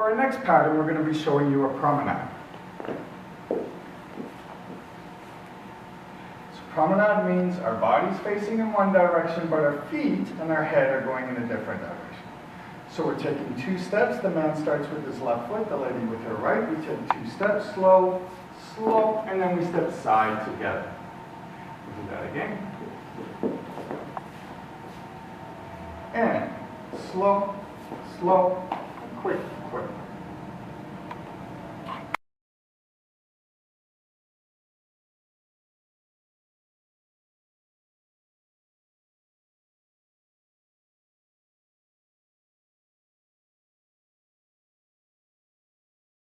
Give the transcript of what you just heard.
For our next pattern, we're going to be showing you a promenade. So promenade means our body's facing in one direction, but our feet and our head are going in a different direction. So we're taking 2 steps. The man starts with his left foot, the lady with her right. We take 2 steps, slow, slow, and then we step side together. We'll do that again. And slow, slow, quick.